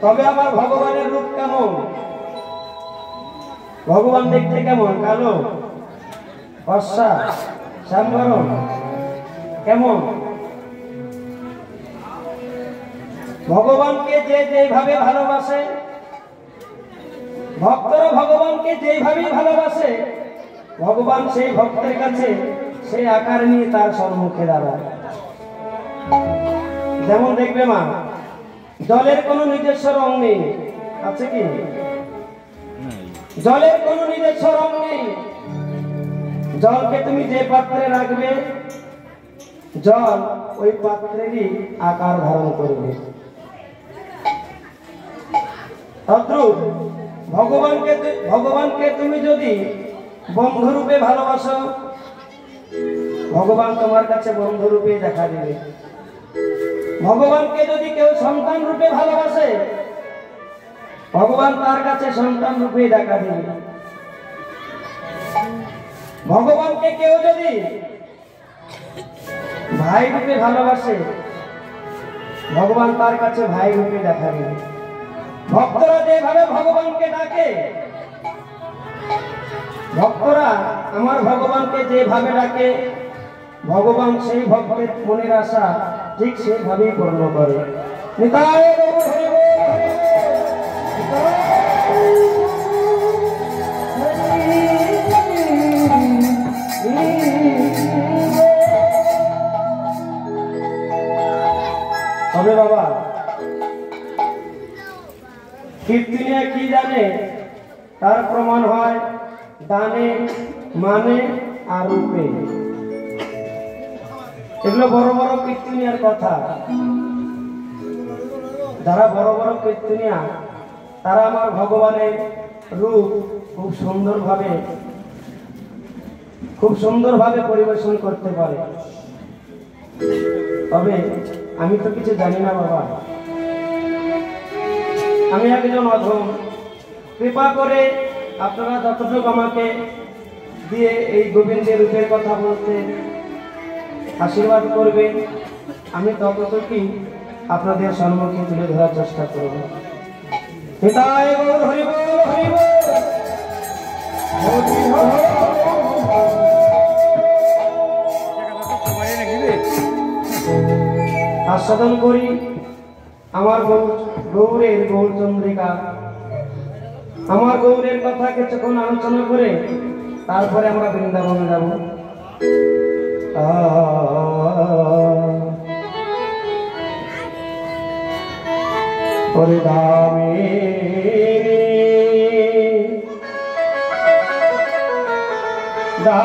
তবে আমার ভগবানের রূপ কেমন? ভগবান দেখতে কেমন? কালো, ফর্সা, শ্যামবরণ, কেমন? ভগবানকে যে যেভাবে ভালোবাসে, ভক্তরা ভগবানকে যেভাবেই ভালোবাসে, ভগবান সেই ভক্তের কাছে সেই আকার নিয়ে তার সম্মুখে দাঁড়ায়। যেমন দেখবে মা, জলের কোনো নিজস্ব রং নেই, আছে কি? জলের কোনো নিজস্ব রং নেই। জলকে তুমি যে পাত্রে রাখবে, জল ওই পাত্রেরই আকার ধারণ করবে। তদ্রূপ ভগবানকে তুমি যদি বন্ধুরূপে ভালোবাসো, ভগবান তোমার কাছে বন্ধুরূপে দেখা দেবে। ভগবানকে যদি কেউ সন্তান রূপে ভালোবাসে, ভগবান তার কাছে সন্তান রূপে দেখা দেবে। ভগবানকে কেউ যদি ভাই রূপে ভালোবাসে, ভগবান তার কাছে ভাই রূপে দেখা দেবে। ভক্তরা যেভাবে ভগবানকে ডাকে, ভক্তরা আমার ভগবানকে যেভাবে ডাকে, ভগবান সেই ভক্তের মনের আশা ঠিক সেইভাবেই পূর্ণ করে। নিতাই গৌর হরি বল, তবে বাবা কীর্তনিয়া কি জানে, তার প্রমাণ হয় দানে, মানে আর রূপে। এগুলো বড় বড় কীর্তনিয়ার কথা। যারা বড় বড় কীর্তনিয়া, তারা আমার ভগবানের রূপ খুব সুন্দরভাবে পরিবেশন করতে পারে। তবে আমি তো কিছু জানি না বাবা, আমি একজন অধম। কৃপা করে আপনারা যতটুকু আমাকে দিয়ে এই গোবিন্দের রূপের কথা বলতে আশীর্বাদ করবেন, আমি ততটুকুই আপনাদের সম্মুখে তুলে ধরার চেষ্টা করব। নিতাই গৌর হরি বল, হরি বল। আস্বাদন করি আমার গৌরের গৌরচন্দ্রিকা। আমার গৌরের কথা কিছুক্ষণ আলোচনা করে তারপরে আমরা বৃন্দাবনে যাব। ওরে দামে দা